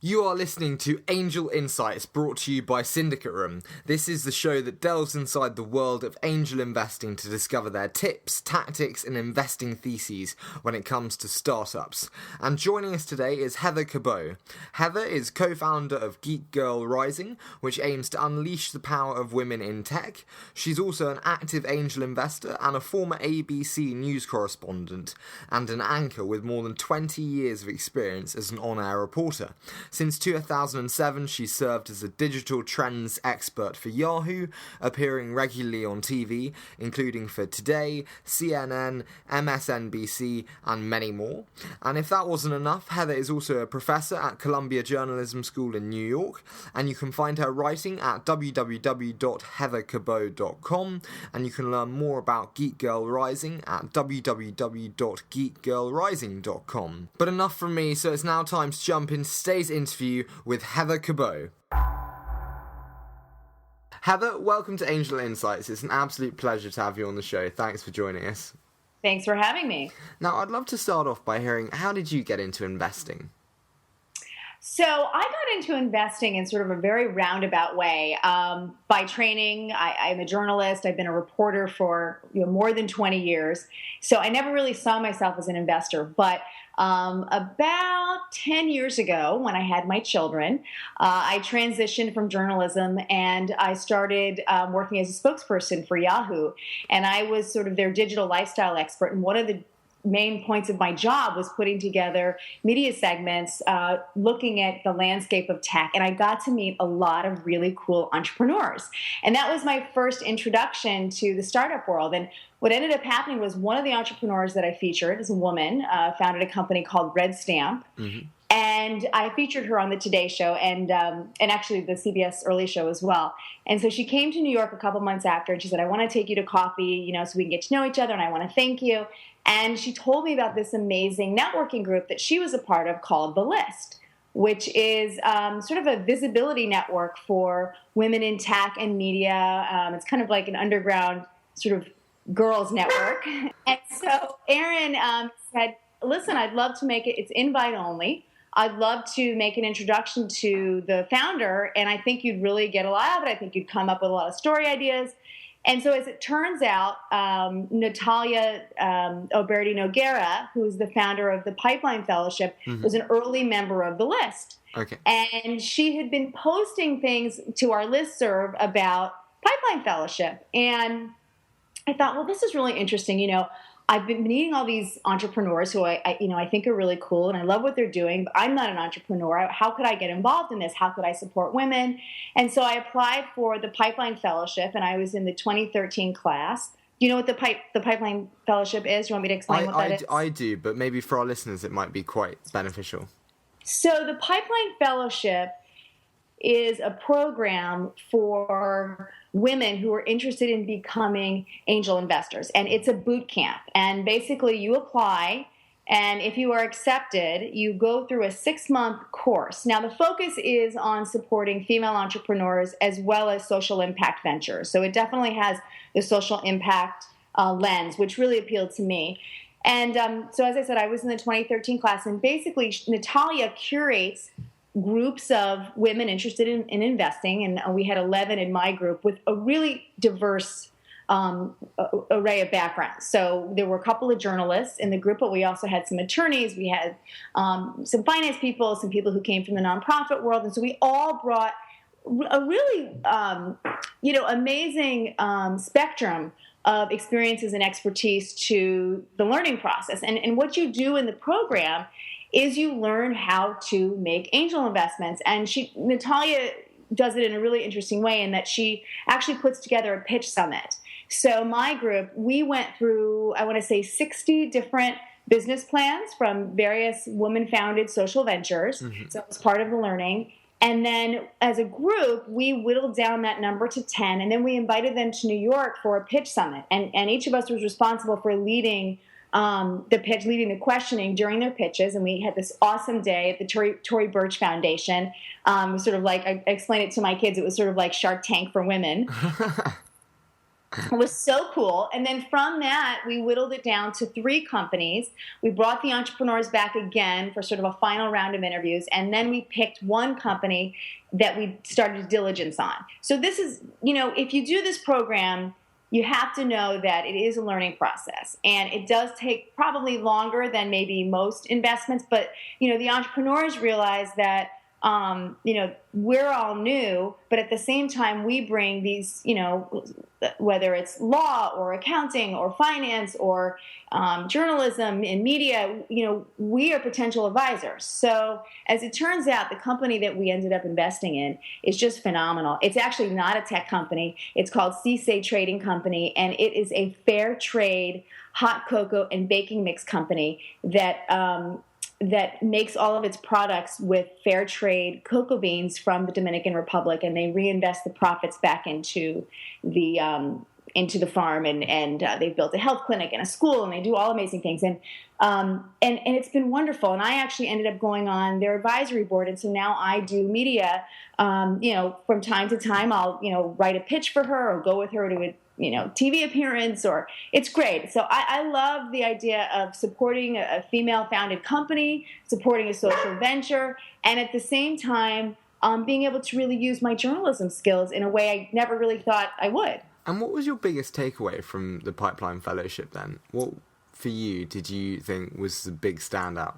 You are listening to Angel Insights, brought to you by SyndicateRoom. This is the show that delves inside the world of angel investing to discover their tips, tactics, and investing theses when it comes to startups. And joining us today is Heather Cabot. Heather is co-founder of GeekGirlRising, which aims to unleash the power of women in tech. She's also an active angel investor and a former ABC news correspondent, and an anchor with more than 20 years of experience as an on-air reporter. Since 2007, she served as a digital trends expert for Yahoo, appearing regularly on TV, including for Today, CNN, MSNBC, and many more. And if that wasn't enough, Heather is also a professor at Columbia Journalism School in New York, and you can find her writing at www.heathercabot.com, and you can learn more about Geek Girl Rising at www.geekgirlrising.com. But enough from me, so it's now time to jump into today's interview with Heather Cabot. Heather, welcome to Angel Insights. It's an absolute pleasure to have you on the show. Thanks for joining us. Thanks for having me. Now, I'd love to start off by hearing, how did you get into investing? So I got into investing in sort of a very roundabout way. By training, I'm a journalist. I've been a reporter for more than 20 years. So I never really saw myself as an investor. But about 10 years ago, when I had my children, I transitioned from journalism and I started working as a spokesperson for Yahoo. And I was sort of their digital lifestyle expert. And one of the main points of my job was putting together media segments, looking at the landscape of tech. And I got to meet a lot of really cool entrepreneurs. And that was my first introduction to the startup world. And what ended up happening was one of the entrepreneurs that I featured is a woman, founded a company called Red Stamp. Mm-hmm. And I featured her on the Today Show and actually the CBS Early Show as well. And so she came to New York a couple months after, and she said, I want to take you to coffee, so we can get to know each other, and I want to thank you. And she told me about this amazing networking group that she was a part of called The List, which is sort of a visibility network for women in tech and media. It's kind of like an underground sort of girls network. And so Erin said, listen, I'd love to make it, it's invite only. I'd love to make an introduction to the founder, and I think you'd really get a lot out of it. I think you'd come up with a lot of story ideas. And so as it turns out, Natalia Oberti Noguera, who is the founder of the Pipeline Fellowship, mm-hmm. was an early member of The List. Okay. And she had been posting things to our listserv about Pipeline Fellowship. And I thought, well, this is really interesting. I've been meeting all these entrepreneurs who I think are really cool, and I love what they're doing, but I'm not an entrepreneur. How could I get involved in this? How could I support women? And so I applied for the Pipeline Fellowship, and I was in the 2013 class. Do you know what the Pipeline Fellowship is? Do you want me to explain what that is? I do, but maybe for our listeners it might be quite beneficial. So the Pipeline Fellowship is a program for women who are interested in becoming angel investors. And it's a boot camp. And basically you apply, and if you are accepted, you go through a 6-month course. Now the focus is on supporting female entrepreneurs as well as social impact ventures. So it definitely has the social impact lens, which really appealed to me. And so as I said, I was in the 2013 class, and basically Natalia curates groups of women interested in investing, and we had 11 in my group with a really diverse array of backgrounds. So there were a couple of journalists in the group, but we also had some attorneys, we had some finance people, some people who came from the nonprofit world, and so we all brought a really amazing spectrum of experiences and expertise to the learning process. And what you do in the program is you learn how to make angel investments. And Natalia does it in a really interesting way in that she actually puts together a pitch summit. So my group, we went through, I want to say 60 different business plans from various woman-founded social ventures. Mm-hmm. So it was part of the learning. And then as a group, we whittled down that number to 10, and then we invited them to New York for a pitch summit. And each of us was responsible for leading the pitch, leading the questioning during their pitches. And we had this awesome day at the Tory Burch Foundation. Sort of like, I explained it to my kids, it was sort of like Shark Tank for women. It was so cool. And then from that, we whittled it down to 3 companies. We brought the entrepreneurs back again for sort of a final round of interviews. And then we picked one company that we started diligence on. So this is, if you do this program, you have to know that it is a learning process. And it does take probably longer than maybe most investments. But, the entrepreneurs realize that we're all new, but at the same time, we bring these, whether it's law or accounting or finance or journalism and media, we are potential advisors. So as it turns out, the company that we ended up investing in is just phenomenal. It's actually not a tech company. It's called CSA Trading Company, and it is a fair trade hot cocoa and baking mix company that makes all of its products with fair trade cocoa beans from the Dominican Republic, and they reinvest the profits back into the farm, and they've built a health clinic and a school, and they do all amazing things, and it's been wonderful. And I actually ended up going on their advisory board, and so now I do media. From time to time, I'll write a pitch for her or go with her to a TV appearance, or it's great. So I love the idea of supporting a female-founded company, supporting a social venture, and at the same time, being able to really use my journalism skills in a way I never really thought I would. And what was your biggest takeaway from the Pipeline Fellowship then? What, for you, did you think was the big standout?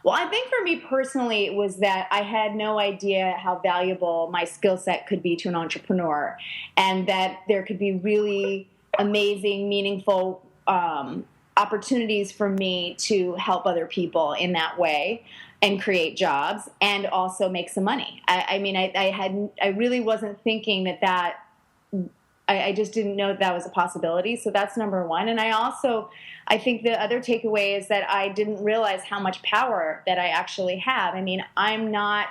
Well, I think for me personally, it was that I had no idea how valuable my skill set could be to an entrepreneur, and that there could be really amazing, meaningful opportunities for me to help other people in that way and create jobs and also make some money. I really wasn't thinking that I just didn't know that was a possibility. So that's number one. And I think the other takeaway is that I didn't realize how much power that I actually have. I mean, I'm not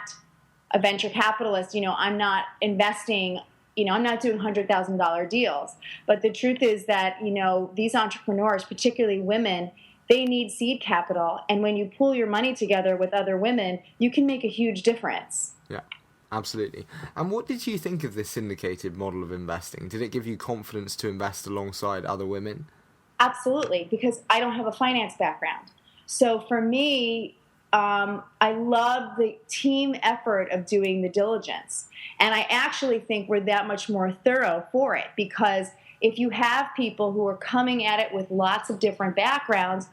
a venture capitalist. I'm not investing, I'm not doing $100,000 deals. But the truth is that, these entrepreneurs, particularly women, they need seed capital. And when you pool your money together with other women, you can make a huge difference. Yeah. Absolutely. And what did you think of this syndicated model of investing? Did it give you confidence to invest alongside other women? Absolutely, because I don't have a finance background. So for me, I love the team effort of doing the diligence. And I actually think we're that much more thorough for it, because if you have people who are coming at it with lots of different backgrounds,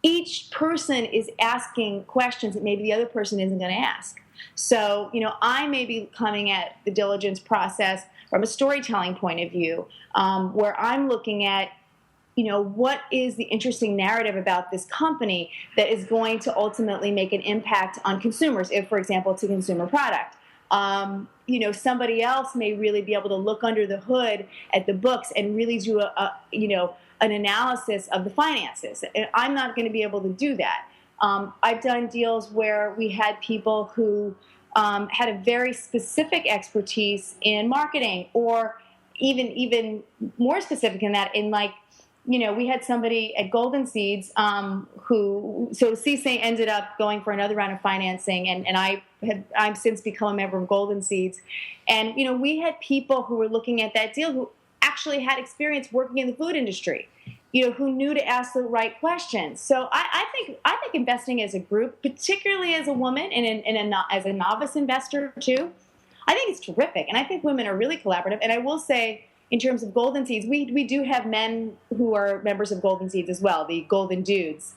each person is asking questions that maybe the other person isn't going to ask. So, I may be coming at the diligence process from a storytelling point of view, where I'm looking at, what is the interesting narrative about this company that is going to ultimately make an impact on consumers, if, for example, it's a consumer product. Somebody else may really be able to look under the hood at the books and really do an analysis of the finances. And I'm not going to be able to do that. I've done deals where we had people who had a very specific expertise in marketing, or even more specific in that, we had somebody at Golden Seeds so CSA ended up going for another round of financing, and I've since become a member of Golden Seeds. And, we had people who were looking at that deal who actually had experience working in the food industry, who knew to ask the right questions. So I think investing as a group, particularly as a woman and as a novice investor too, I think it's terrific. And I think women are really collaborative. And I will say, in terms of Golden Seeds, we do have men who are members of Golden Seeds as well, the Golden Dudes.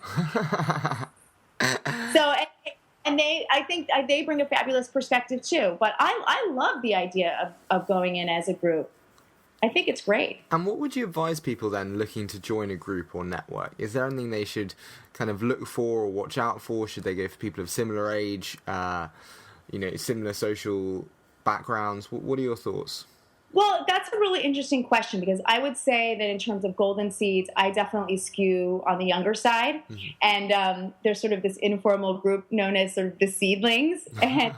I think they bring a fabulous perspective too. But I love the idea of going in as a group. I think it's great. And what would you advise people then looking to join a group or network? Is there anything they should kind of look for or watch out for? Should they go for people of similar age, similar social backgrounds? What are your thoughts? Well, that's a really interesting question, because I would say that in terms of Golden Seeds, I definitely skew on the younger side. Mm-hmm. And there's sort of this informal group known as sort of the seedlings. And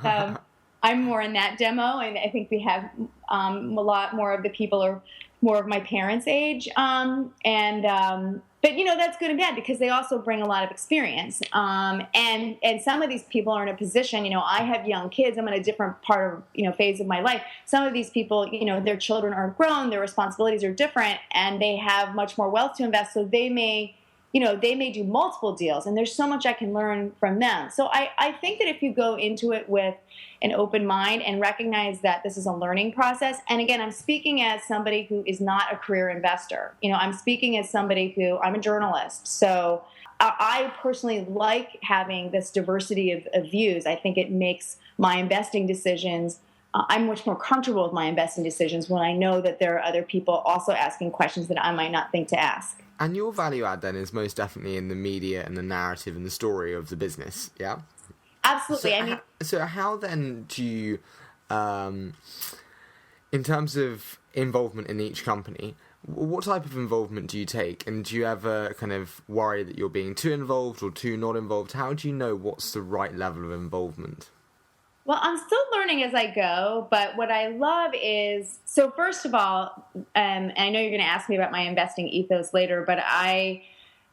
I'm more in that demo, and I think we have a lot more of the people more of my parents' age. But that's good and bad because they also bring a lot of experience. And some of these people are in a position, I have young kids. I'm in a different part of, phase of my life. Some of these people, their children are grown, their responsibilities are different, and they have much more wealth to invest. So they may do multiple deals, and there's so much I can learn from them. So I think that if you go into it with an open mind and recognize that this is a learning process, and again, I'm speaking as somebody who is not a career investor. I'm speaking as somebody I'm a journalist. So I personally like having this diversity of views. I think it makes my investing decisions, I'm much more comfortable with my investing decisions when I know that there are other people also asking questions that I might not think to ask. And your value add then is most definitely in the media and the narrative and the story of the business, yeah? Absolutely. So how then do you, in terms of involvement in each company, what type of involvement do you take? And do you ever kind of worry that you're being too involved or too not involved? How do you know what's the right level of involvement? Well, I'm still learning as I go, but what I love is, so first of all, and I know you're going to ask me about my investing ethos later, but I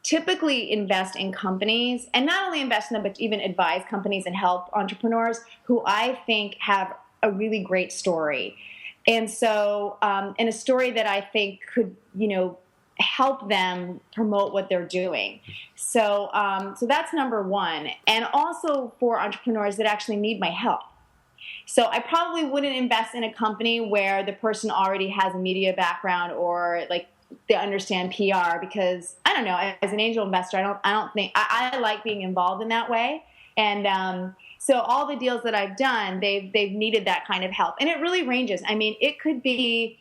typically invest in companies, and not only invest in them, but even advise companies and help entrepreneurs who I think have a really great story. And so, and a story that I think could, help them promote what they're doing. So that's number one. And also for entrepreneurs that actually need my help. So I probably wouldn't invest in a company where the person already has a media background or like they understand PR, because I don't know, as an angel investor, I don't think I like being involved in that way. And so all the deals that I've done, they've needed that kind of help. And it really ranges. I mean, it could be,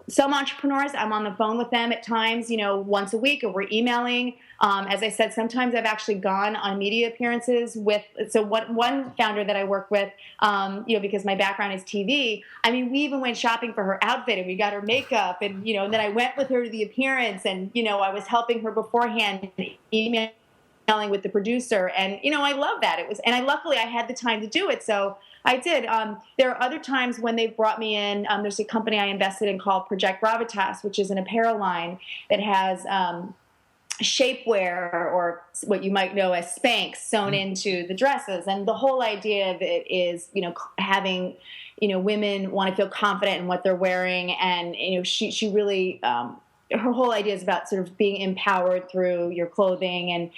some entrepreneurs, I'm on the phone with them at times, once a week, or we're emailing. As I said, sometimes I've actually gone on media appearances one founder that I work with, because my background is TV. I mean, we even went shopping for her outfit and we got her makeup and then I went with her to the appearance and, I was helping her beforehand, emailing with the producer. And, I love that. Luckily I had the time to do it. So I did. There are other times when they've brought me in. There's a company I invested in called Project Gravitas, which is an apparel line that has shapewear, or what you might know as Spanx, sewn into the dresses. And the whole idea of it is, having, women want to feel confident in what they're wearing. And, she really, her whole idea is about sort of being empowered through your clothing. And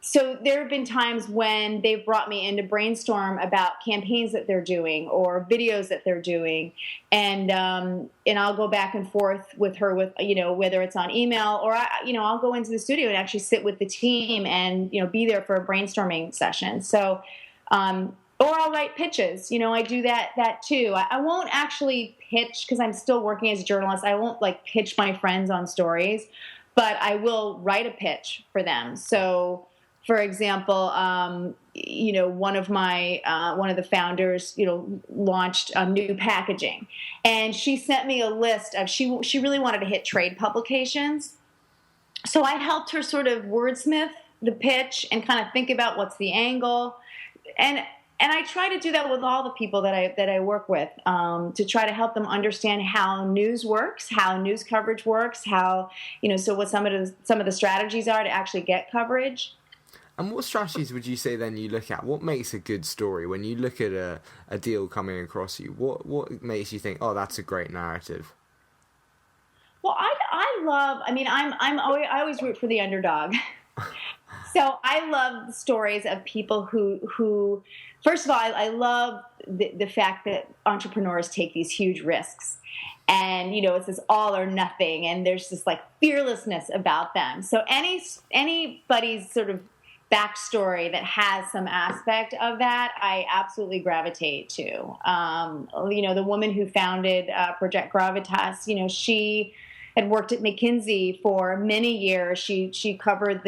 so there have been times when they've brought me in to brainstorm about campaigns that they're doing or videos that they're doing. And I'll go back and forth with her with, whether it's on email or, I'll go into the studio and actually sit with the team and, be there for a brainstorming session. So, or I'll write pitches. I do that too. I won't actually pitch because I'm still working as a journalist. I won't pitch my friends on stories. But I will write a pitch for them. So, for example, one of the founders, launched new packaging, and she sent me a list of she really wanted to hit trade publications. So I helped her sort of wordsmith the pitch and kind of think about what's the angle, and I try to do that with all the people that I work with, to try to help them understand how news works, how news coverage works, how, so what some of the strategies are to actually get coverage. And what strategies would you say then you look at? What makes a good story when you look at a deal coming across you? What makes you think, oh, that's a great narrative? Well, I always root for the underdog. So I love stories of people who first of all, I love the fact that entrepreneurs take these huge risks. And, it's this all or nothing. And there's this fearlessness about them. So anybody's sort of backstory that has some aspect of that, I absolutely gravitate to. The woman who founded Project Gravitas, she had worked at McKinsey for many years. She covered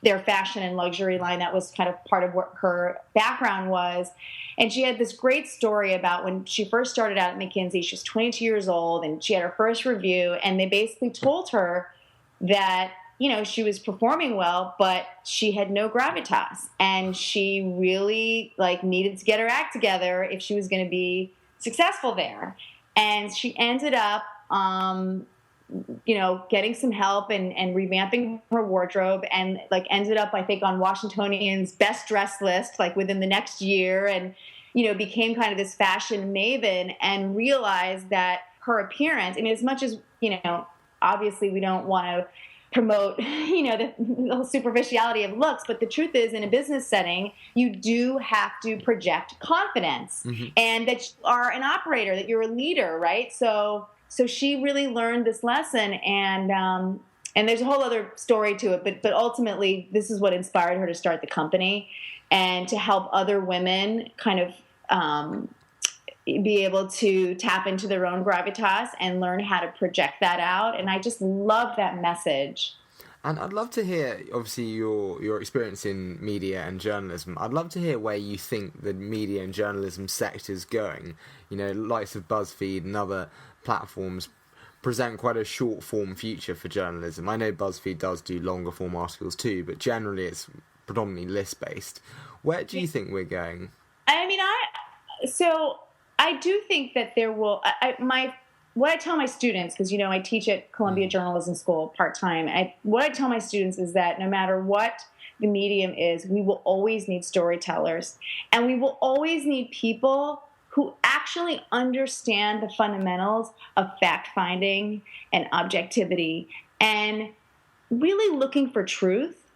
their fashion and luxury line. That was kind of part of what her background was. And she had this great story about when she first started out at McKinsey. She was 22 years old and she had her first review, and they basically told her that, she was performing well, but she had no gravitas, and she really needed to get her act together if she was going to be successful there. And she ended up, getting some help and revamping her wardrobe, and like ended up, I think, on Washingtonian's best dressed list, like within the next year, and, became kind of this fashion maven, and realized that her appearance, I mean, as much as, obviously we don't want to promote, the superficiality of looks, but the truth is, in a business setting, you do have to project confidence, and that you are an operator, that you're a leader, right? So she really learned this lesson, and there's a whole other story to it, but ultimately this is what inspired her to start the company and to help other women kind of be able to tap into their own gravitas and learn how to project that out. And I just love that message. And I'd love to hear, obviously, your experience in media and journalism. I'd love to hear where you think the media and journalism sector's going. Likes of Buzzfeed and other platforms present quite a short-form future for journalism. I know Buzzfeed does do longer-form articles too, but generally it's predominantly list-based. Where do you think we're going? I do think that there will. What I tell my students, because I teach at Columbia Journalism School part-time, what I tell my students is that no matter what the medium is, we will always need storytellers, and we will always need people who actually understand the fundamentals of fact-finding and objectivity and really looking for truth.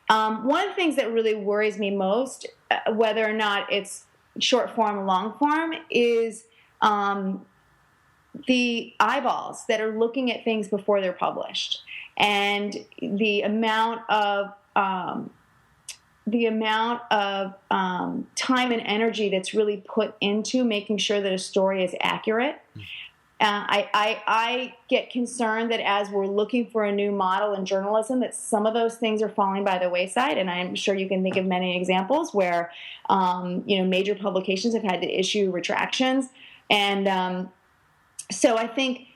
One of the things that really worries me most, whether or not it's short form or long form, is the eyeballs that are looking at things before they're published, and the amount of time and energy that's really put into making sure that a story is accurate. I get concerned that as we're looking for a new model in journalism, that some of those things are falling by the wayside. And I'm sure you can think of many examples where, major publications have had to issue retractions. And so I think,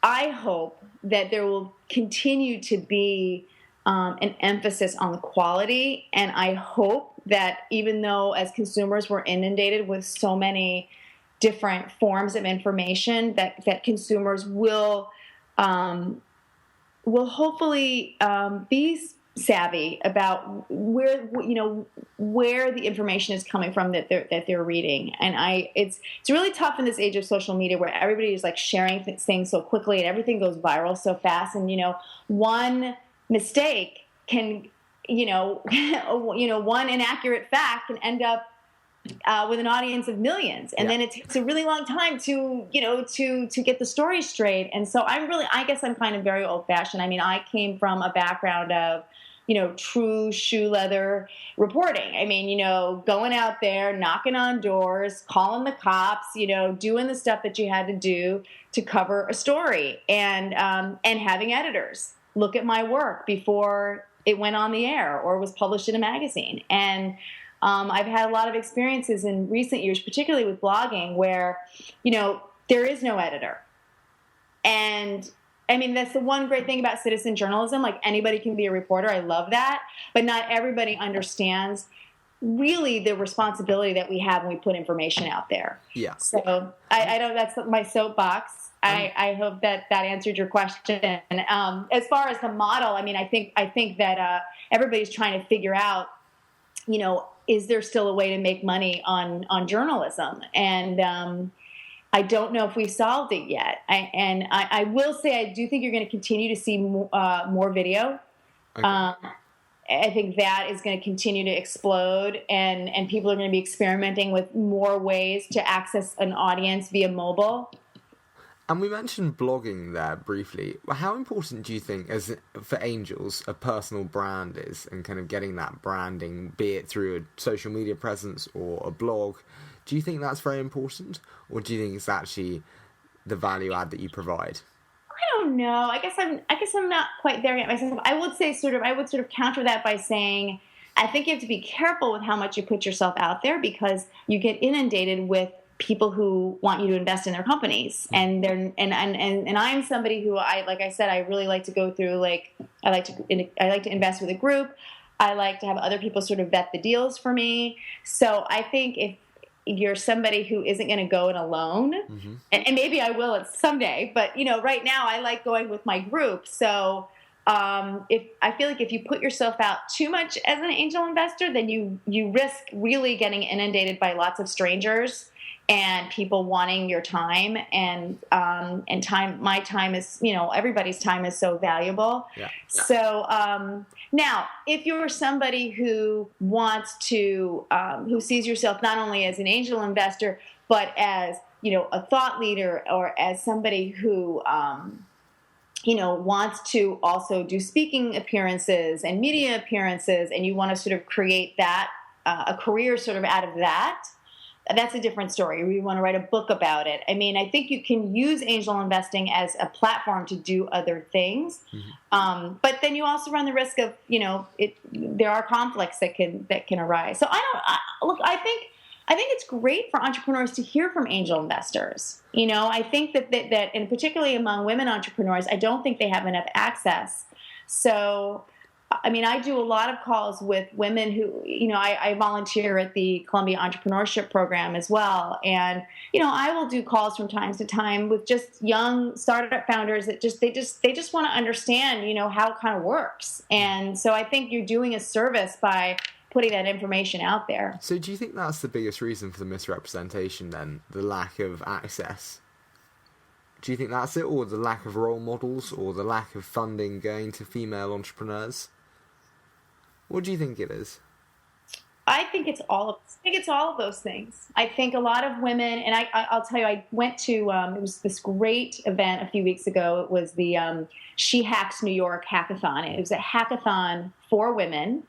I hope that there will continue to be an emphasis on quality. And I hope that even though as consumers we're inundated with so many different forms of information, that consumers will hopefully be savvy about where the information is coming from that they're reading. And it's really tough in this age of social media where everybody is like sharing things so quickly and everything goes viral so fast. And one mistake can one inaccurate fact can end up with an audience of millions, and then it takes a really long time to get the story straight. And so I guess I'm kind of very old-fashioned. I mean, I came from a background of true shoe leather reporting. I mean, going out there, knocking on doors, calling the cops, doing the stuff that you had to do to cover a story, and having editors look at my work before it went on the air or was published in a magazine. And I've had a lot of experiences in recent years, particularly with blogging, where, there is no editor. And I mean, that's the one great thing about citizen journalism. Like, anybody can be a reporter. I love that. But not everybody understands really the responsibility that we have when we put information out there. Yeah. So I don't, that's my soapbox. I hope that answered your question. As far as the model, I mean, I think that everybody's trying to figure out, is there still a way to make money on journalism? And I don't know if we've solved it yet. I will say I do think you're going to continue to see more video. Okay. I think that is going to continue to explode, and people are going to be experimenting with more ways to access an audience via mobile. And we mentioned blogging there briefly. How important do you think, for Angels, a personal brand is, and kind of getting that branding, be it through a social media presence or a blog? Do you think that's very important, or do you think it's actually the value add that you provide? I don't know. I guess I'm not quite there yet myself. I would counter that by saying I think you have to be careful with how much you put yourself out there, because you get inundated with people who want you to invest in their companies, and I'm somebody who like I said, I really like to go through, like, I like to invest with a group. I like to have other people sort of vet the deals for me. So I think if you're somebody who isn't going to go it alone, and maybe I will someday, but right now I like going with my group. So if I feel like if you put yourself out too much as an angel investor, then you risk really getting inundated by lots of strangers and people wanting your time, and time. My time is, everybody's time is so valuable. Yeah. So now, if you're somebody who wants to, who sees yourself not only as an angel investor, but as a thought leader, or as somebody who wants to also do speaking appearances and media appearances, and you want to sort of create that a career sort of out of that. That's a different story. Or you want to write a book about it. I mean, I think you can use angel investing as a platform to do other things, but then you also run the risk of, there are conflicts that can arise. So I think it's great for entrepreneurs to hear from angel investors. I think that and particularly among women entrepreneurs, I don't think they have enough access. So, I mean, I do a lot of calls with women who, I volunteer at the Columbia Entrepreneurship Program as well. And, I will do calls from time to time with just young startup founders that they just want to understand, how it kind of works. And so I think you're doing a service by putting that information out there. So do you think that's the biggest reason for the misrepresentation then, the lack of access? Do you think that's it, or the lack of role models, or the lack of funding going to female entrepreneurs? What do you think it is? I think it's all of those things. I think a lot of women, and I'll tell you, I went to, it was this great event a few weeks ago. It was the She Hacks New York hackathon. It was a hackathon for women,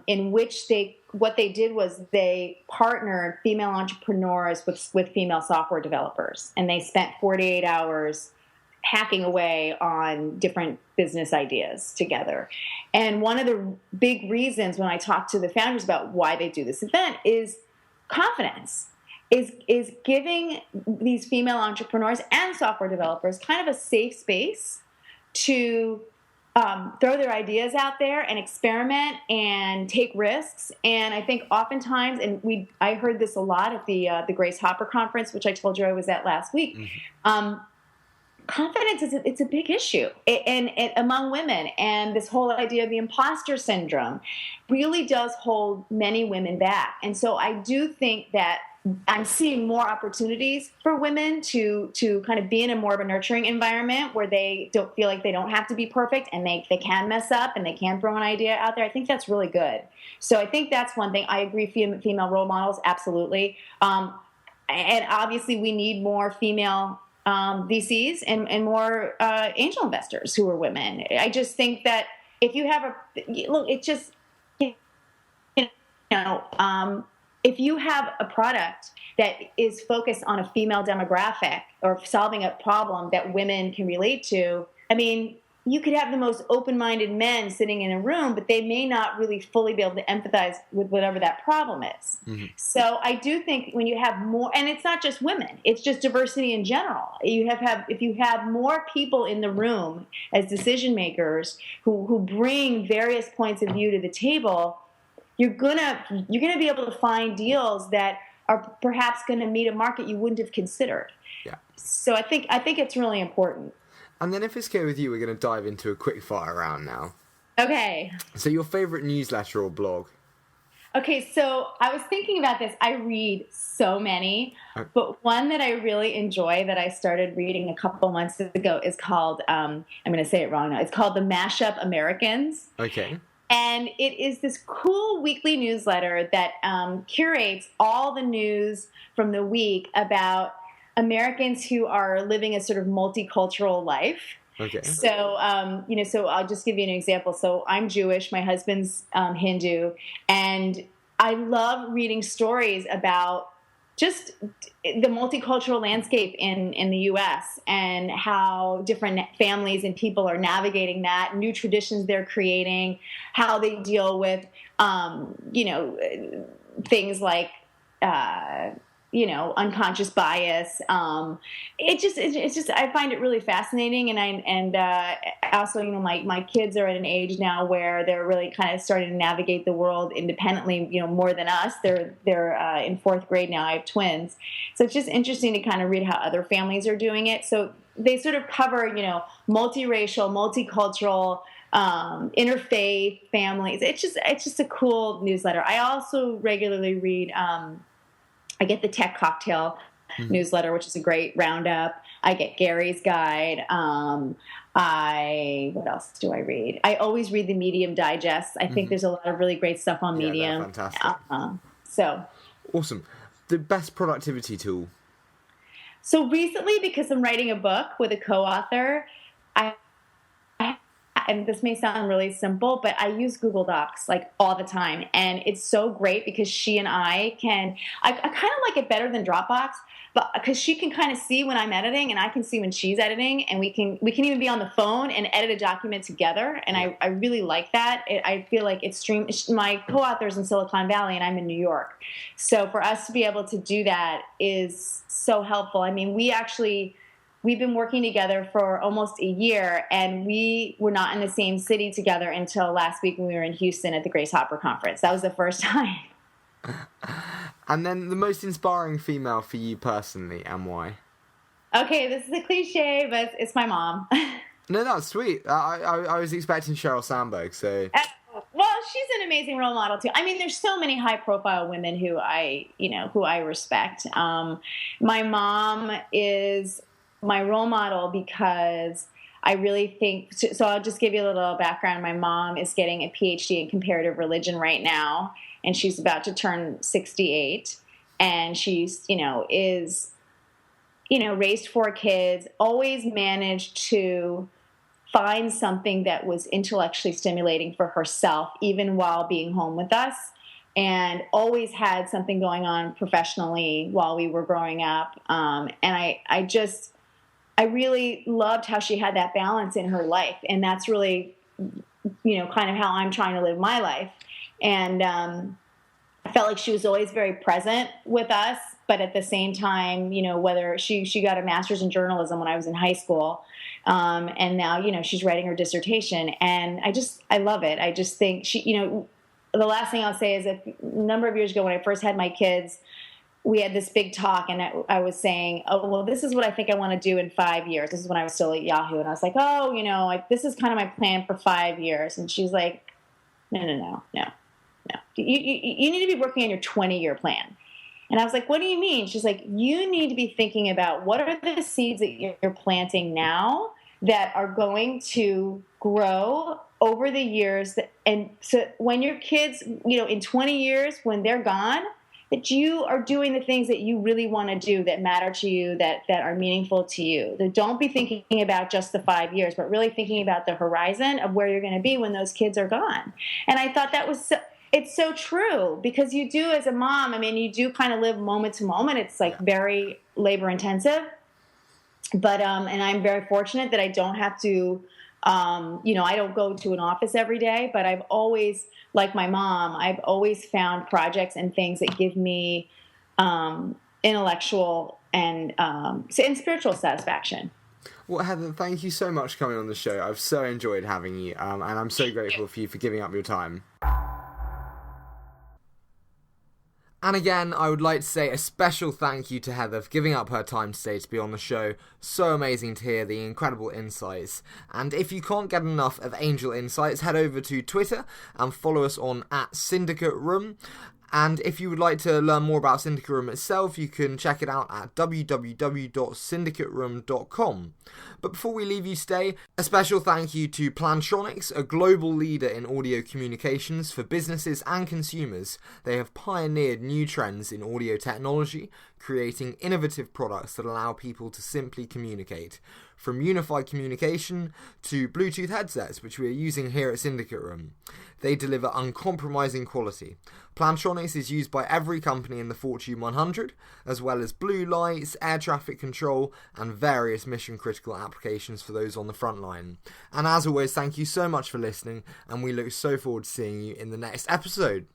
in which what they did was they partnered female entrepreneurs with female software developers, and they spent 48 hours hacking away on different business ideas together. And one of the big reasons when I talk to the founders about why they do this event is confidence, is giving these female entrepreneurs and software developers kind of a safe space to throw their ideas out there and experiment and take risks. And I think oftentimes, and I heard this a lot at the Grace Hopper conference, which I told you I was at last week. Confidence it's a big issue and among women, and this whole idea of the imposter syndrome really does hold many women back. And so I do think that I'm seeing more opportunities for women to kind of be in a more of a nurturing environment where they don't feel like they don't have to be perfect, and they can mess up and they can throw an idea out there. I think that's really good. So I think that's one thing. I agree, female role models, absolutely. And obviously we need more female VCs and more angel investors who are women. I just think that if you have if you have a product that is focused on a female demographic or solving a problem that women can relate to, I mean, you could have the most open-minded men sitting in a room, but they may not really fully be able to empathize with whatever that problem is. So I do think when you have more, and it's not just women, it's just diversity in general. If you have more people in the room as decision makers who bring various points of view to the table, you're gonna be able to find deals that are perhaps going to meet a market you wouldn't have considered. Yeah. So I think it's really important. And then if it's okay with you, we're going to dive into a quick fire round now. Okay. So your favorite newsletter or blog? Okay, so I was thinking about this. I read so many, but one that I really enjoy that I started reading a couple months ago is called, I'm going to say it wrong now, it's called The Mashup Americans. Okay. And it is this cool weekly newsletter that curates all the news from the week about Americans who are living a sort of multicultural life. Okay. So, so I'll just give you an example. So I'm Jewish, my husband's Hindu, and I love reading stories about just the multicultural landscape in the U.S. and how different families and people are navigating that, new traditions they're creating, how they deal with, things like unconscious bias. It's just I find it really fascinating, and also my kids are at an age now where they're really kind of starting to navigate the world independently, more than us. They're in fourth grade now. I have twins, so it's just interesting to kind of read how other families are doing it. So they sort of cover multiracial, multicultural, interfaith families. It's just a cool newsletter. I also regularly read. I get the Tech Cocktail newsletter, which is a great roundup. I get Gary's Guide. What else do I read? I always read the Medium Digest. I think there's a lot of really great stuff on Medium. Fantastic. So awesome. The best productivity tool. So recently, because I'm writing a book with a co-author, and this may sound really simple, but I use Google Docs like all the time. And it's so great because she and I kind of like it better than Dropbox, but because she can kind of see when I'm editing and I can see when she's editing, and we can even be on the phone and edit a document together. And I really like that. I feel like it's my co-author is in Silicon Valley and I'm in New York. So for us to be able to do that is so helpful. I mean, we've been working together for almost a year, and we were not in the same city together until last week when we were in Houston at the Grace Hopper Conference. That was the first time. And then the most inspiring female for you personally, and why? Okay, this is a cliche, but it's my mom. No, that's sweet. I was expecting Sheryl Sandberg, so... Well, she's an amazing role model too. I mean, there's so many high-profile women who I respect. My mom is my role model because I really think, so I'll just give you a little background. My mom is getting a PhD in comparative religion right now, and she's about to turn 68, and she's, raised 4 kids, always managed to find something that was intellectually stimulating for herself, even while being home with us, and always had something going on professionally while we were growing up. And I really loved how she had that balance in her life. And that's really, kind of how I'm trying to live my life. And I felt like she was always very present with us, but at the same time, whether she got a master's in journalism when I was in high school. And now, she's writing her dissertation, and I love it. I just think the last thing I'll say is that a number of years ago when I first had my kids, we had this big talk, and I was saying, oh, well, this is what I think I want to do in 5 years. This is when I was still at Yahoo. And I was like, this is kind of my plan for 5 years. And she's like, no. You need to be working on your 20-year plan. And I was like, what do you mean? She's like, you need to be thinking about what are the seeds that you're planting now that are going to grow over the years. And so when your kids, in 20 years, when they're gone, that you are doing the things that you really want to do, that matter to you, that are meaningful to you. That don't be thinking about just the 5 years, but really thinking about the horizon of where you're going to be when those kids are gone. And I thought that was it's so true, because you do, as a mom, I mean, you do kind of live moment to moment. It's like very labor intensive. But, and I'm very fortunate that I don't have to, I don't go to an office every day, but I've always, like my mom, I've always found projects and things that give me intellectual and spiritual satisfaction. Well, Heather, thank you so much for coming on the show. I've so enjoyed having you, and I'm so grateful for you for giving up your time. And again, I would like to say a special thank you to Heather for giving up her time today to be on the show. So amazing to hear the incredible insights. And if you can't get enough of Angel Insights, head over to Twitter and follow us on @SyndicateRoom. And if you would like to learn more about SyndicateRoom itself, you can check it out at www.syndicateroom.com. But before we leave you today, a special thank you to Plantronics, a global leader in audio communications for businesses and consumers. They have pioneered new trends in audio technology, creating innovative products that allow people to simply communicate. From unified communication to Bluetooth headsets, which we are using here at SyndicateRoom. They deliver uncompromising quality. Plantronics is used by every company in the Fortune 100, as well as blue lights, air traffic control, and various mission-critical applications for those on the front line. And as always, thank you so much for listening, and we look so forward to seeing you in the next episode.